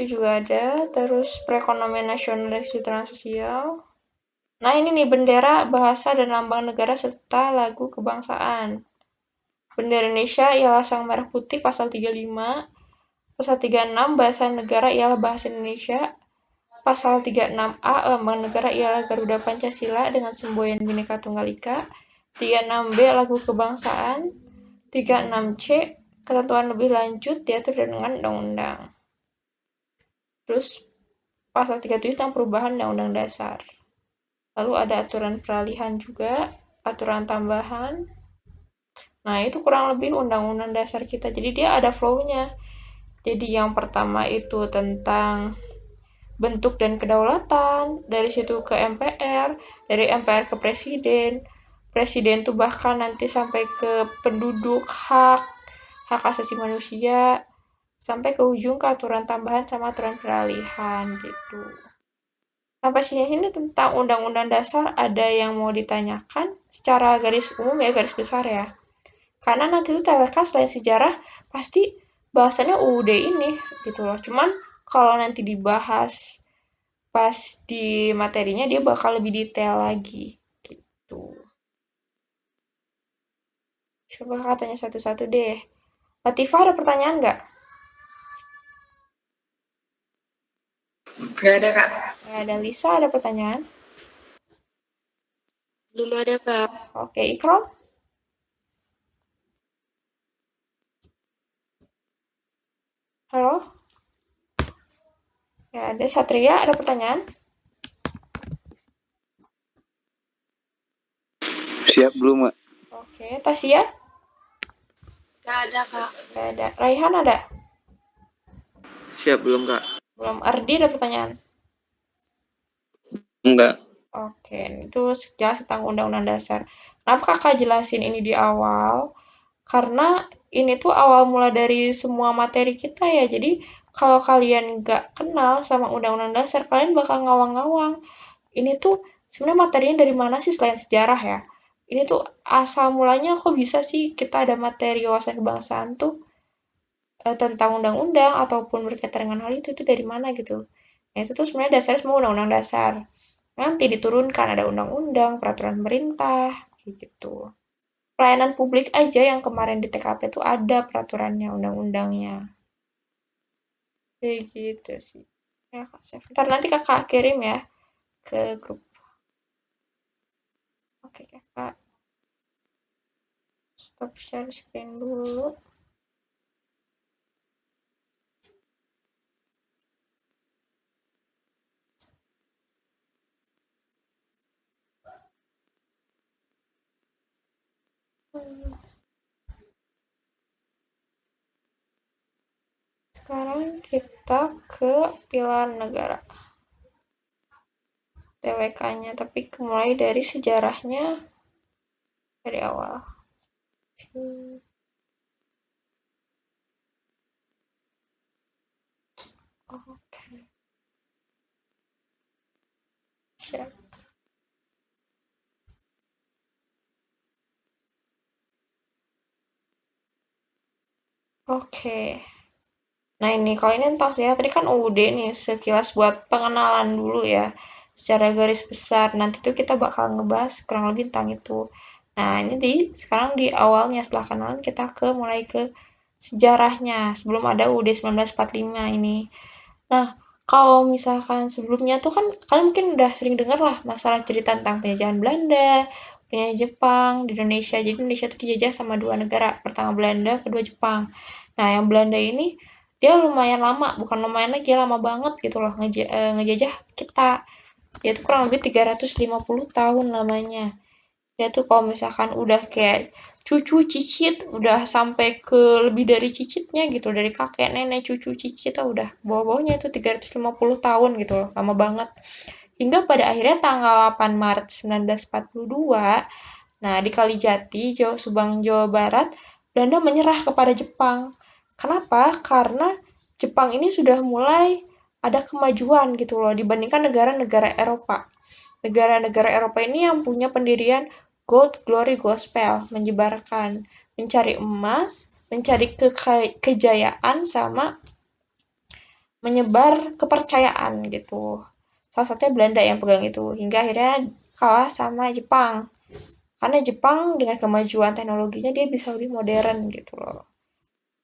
Itu juga ada. Terus perekonomian nasional dan kesejahteraan sosial. Nah, ini nih bendera, bahasa, dan lambang negara serta lagu kebangsaan. Bendera Indonesia ialah sang merah putih pasal 35. Pasal 36 bahasa negara ialah bahasa Indonesia. Pasal 36A lambang negara ialah Garuda Pancasila dengan semboyan Bhinneka Tunggal Ika. 36B lagu kebangsaan. 36C ketentuan lebih lanjut diatur dengan undang-undang. Terus pasal 37 tentang perubahan undang-undang dasar. Lalu ada aturan peralihan juga, aturan tambahan. Nah, itu kurang lebih undang-undang dasar kita. Jadi dia ada flow-nya. Jadi yang pertama itu tentang bentuk dan kedaulatan, dari situ ke MPR, dari MPR ke presiden. Presiden tuh bahkan nanti sampai ke penduduk, hak asasi manusia, sampai ke ujung ke aturan tambahan sama aturan peralihan gitu. Sampai sini tentang undang-undang dasar ada yang mau ditanyakan secara garis umum ya, garis besar ya. Karena nanti tuh TWK selain sejarah pasti bahasannya UUD ini gitu loh. Cuman kalau nanti dibahas pas di materinya dia bakal lebih detail lagi gitu. Coba katanya satu-satu deh. Latifah ada pertanyaan nggak? Nggak ada, Kak. Nggak ada. Lisa ada pertanyaan? Belum ada, Kak. Oke, Ikram? Halo? Ya ada. Satria ada pertanyaan? Siap belum, Mak? Oke, Tasya? Nggak ada, Kak. Nggak ada. Raihan ada? Siap belum, Kak? Belum. Ardi ada pertanyaan? Enggak. Oke, itu sekilas tentang Undang-Undang Dasar. Kenapa kakak jelasin ini di awal? Karena ini tuh awal mula dari semua materi kita ya. Jadi kalau kalian nggak kenal sama Undang-Undang Dasar, kalian bakal ngawang-ngawang. Ini tuh sebenarnya materinya dari mana sih selain sejarah ya? Ini tuh asal mulanya kok bisa sih kita ada materi wawasan kebangsaan tuh tentang undang-undang ataupun berkaitan dengan hal itu dari mana gitu. Nah, itu tuh sebenarnya dasarnya semua undang-undang dasar. Nanti diturunkan ada undang-undang, peraturan pemerintah, gitu. Pelayanan publik aja yang kemarin di TKP tuh ada peraturannya, undang-undangnya. Kayak gitu sih. Ya, Kak Sef. Ntar nanti kakak kirim ya ke grup. Oke, kakak. Stop share screen dulu. Sekarang kita ke pilar negara. TWK-nya, tapi mulai dari sejarahnya dari awal. Oke. Siap. Oke. Nah ini, kalau ini tentang sejarah tadi kan UUD nih, sekilas buat pengenalan dulu ya, secara garis besar. Nanti tuh kita bakal ngebahas kurang lebih tentang itu. Nah ini sekarang di awalnya, setelah kenalan kita mulai ke sejarahnya, sebelum ada UUD 1945 ini. Nah, kalau misalkan sebelumnya tuh kan, kalian mungkin udah sering dengar lah masalah cerita tentang penjajahan Belanda, penjajahan Jepang di Indonesia. Jadi Indonesia tuh dijajah sama dua negara, pertama Belanda, kedua Jepang. Nah, yang Belanda ini dia lumayan lama, bukan lumayan lagi, lama banget gitu loh ngejajah kita. Dia tuh kurang lebih 350 tahun lamanya. Dia tuh kalau misalkan udah kayak cucu cicit, udah sampai ke lebih dari cicitnya gitu, dari kakek nenek cucu cicit udah bawah-bawahnya itu 350 tahun gitu loh, lama banget. Hingga pada akhirnya tanggal 8 Maret 1942, nah di Kalijati, Subang, Jawa Barat, Belanda menyerah kepada Jepang. Kenapa? Karena Jepang ini sudah mulai ada kemajuan gitu loh dibandingkan negara-negara Eropa. Negara-negara Eropa ini yang punya pendirian Gold Glory Gospel, menyebarkan, mencari emas, mencari kejayaan sama menyebar kepercayaan gitu. Salah satunya Belanda yang pegang itu, hingga akhirnya kalah sama Jepang. Karena Jepang dengan kemajuan teknologinya dia bisa lebih modern gitu loh.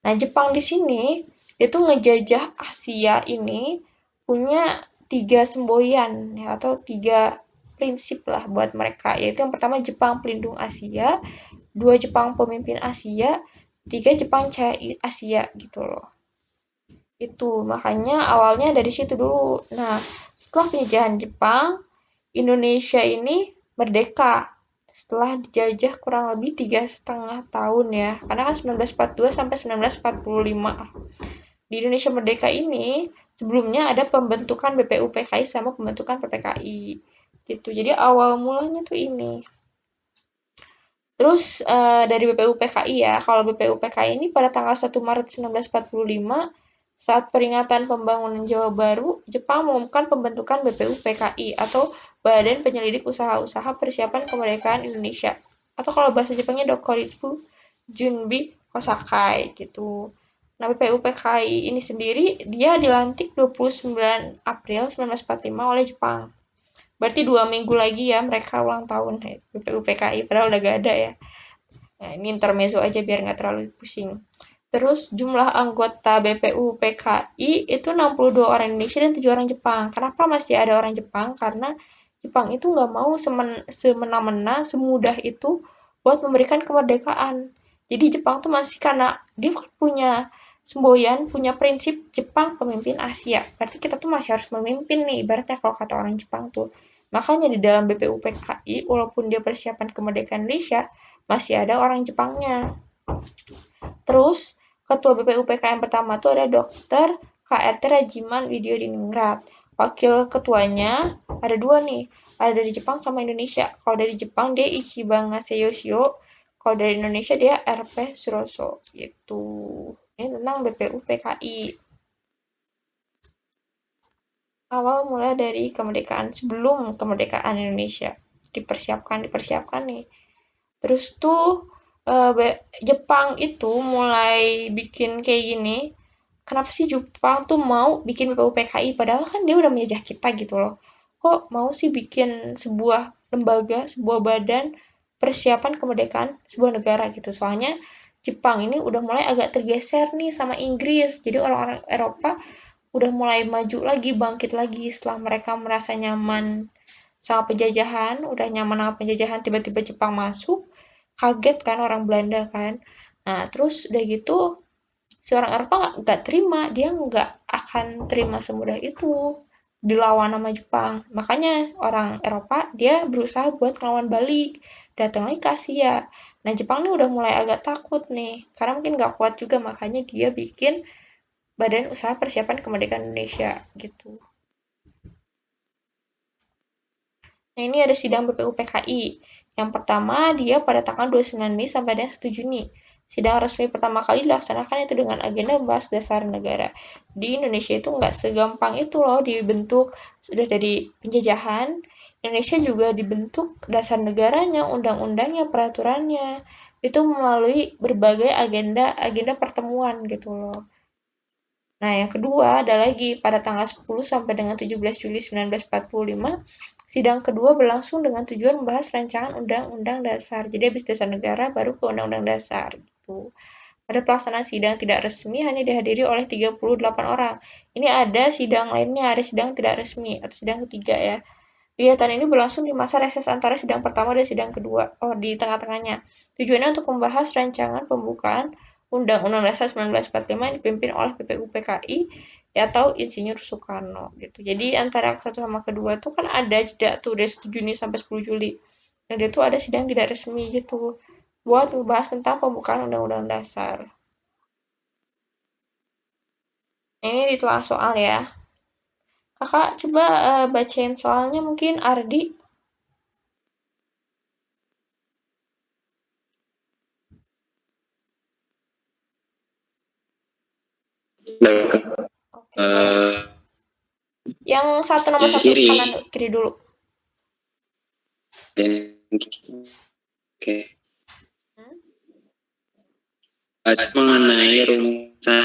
Nah, Jepang di sini dia tuh ngejajah Asia ini punya 3 semboyan ya, atau 3 prinsip lah buat mereka, yaitu yang pertama Jepang pelindung Asia, 2 Jepang pemimpin Asia, 3 Jepang cahaya Asia gitu loh. Itu makanya awalnya dari situ dulu. Nah, setelah penjajahan Jepang, Indonesia ini merdeka setelah dijajah kurang lebih 3,5 tahun ya, karena kan 1942 sampai 1945. Di Indonesia Merdeka ini sebelumnya ada pembentukan BPUPKI sama pembentukan PPKI gitu. Jadi awal mulanya tuh ini. Terus dari BPUPKI ya, kalau BPUPKI ini pada tanggal 1 Maret 1945 saat peringatan pembangunan Jawa Baru, Jepang mengumumkan pembentukan BPUPKI atau Badan Penyelidik Usaha-Usaha Persiapan Kemerdekaan Indonesia. Atau kalau bahasa Jepangnya Dokuritsu Junbi Kosakai gitu. Nah, BPUPKI ini sendiri dia dilantik 29 April 1945 oleh Jepang. Berarti 2 minggu lagi ya mereka ulang tahun BPUPKI, padahal udah gak ada ya. Nah, ini intermezzo aja biar nggak terlalu pusing. Terus jumlah anggota BPUPKI itu 62 orang Indonesia dan 7 orang Jepang. Kenapa masih ada orang Jepang? Karena Jepang itu nggak mau semena-mena, semudah itu buat memberikan kemerdekaan. Jadi Jepang tuh masih, karena dia punya semboyan, punya prinsip Jepang pemimpin Asia. Berarti kita tuh masih harus memimpin nih, ibaratnya kalau kata orang Jepang tuh. Makanya di dalam BPUPKI, walaupun dia persiapan kemerdekaan Indonesia, masih ada orang Jepangnya. Terus, ketua BPUPK yang pertama tuh ada Dr. KRT Rajiman Widyodiningrat. Wakil ketuanya ada 2 nih, ada dari Jepang sama Indonesia. Kalau dari Jepang dia Ichibanga Seyoshio, kalau dari Indonesia dia RP Suroso gitu. Ini tentang BPUPKI. Awal mulai dari kemerdekaan, sebelum kemerdekaan Indonesia. Dipersiapkan nih. Terus tuh Jepang itu mulai bikin kayak gini. Kenapa sih Jepang tuh mau bikin BPUPKI? Padahal kan dia udah menjajah kita gitu loh. Kok mau sih bikin sebuah lembaga, sebuah badan persiapan kemerdekaan sebuah negara gitu. Soalnya Jepang ini udah mulai agak tergeser nih sama Inggris. Jadi orang-orang Eropa udah mulai maju lagi, bangkit lagi setelah mereka merasa nyaman sama penjajahan, udah nyaman sama penjajahan, tiba-tiba Jepang masuk, kaget kan orang Belanda kan. Nah, terus udah gitu, si orang Eropa nggak terima, dia nggak akan terima semudah itu dilawan sama Jepang. Makanya orang Eropa dia berusaha buat ngelawan balik, datang lagi ke Asia. Nah, Jepang ini udah mulai agak takut nih, karena mungkin nggak kuat juga, makanya dia bikin Badan Usaha Persiapan Kemerdekaan Indonesia gitu. Nah, ini ada sidang BPUPKI. Yang pertama, dia pada tanggal 29 Mei sampai dengan 1 Juni. Sidang resmi pertama kali dilaksanakan itu dengan agenda membahas dasar negara. Di Indonesia itu nggak segampang itu loh dibentuk, sudah dari penjajahan. Indonesia juga dibentuk dasar negaranya, undang-undangnya, peraturannya. Itu melalui berbagai agenda pertemuan gitu loh. Nah, yang kedua ada lagi pada tanggal 10 sampai dengan 17 Juli 1945, sidang kedua berlangsung dengan tujuan membahas rancangan Undang-Undang Dasar. Jadi habis dasar negara baru ke Undang-Undang Dasar gitu. Pada pelaksanaan sidang tidak resmi hanya dihadiri oleh 38 orang. Ini ada sidang lainnya, ada sidang tidak resmi atau sidang ketiga ya. Kegiatan ini berlangsung di masa reses antara sidang pertama dan sidang kedua. Oh, di tengah-tengahnya. Tujuannya untuk membahas rancangan pembukaan Undang-Undang Dasar 1945 yang dipimpin oleh BPUPKI atau Insinyur Soekarno gitu. Jadi antara satu sama kedua tuh kan ada jeda tuh dari 1 Juni sampai 10 Juli. Dan itu ada sidang tidak resmi gitu buat membahas tentang pembukaan Undang-Undang Dasar. Ini ditulis soal ya. Kakak coba bacain soalnya mungkin Ardi. Oke, boleh. Yang satu nomor satu, kanan kiri dulu. Oke. Mengenai rumusan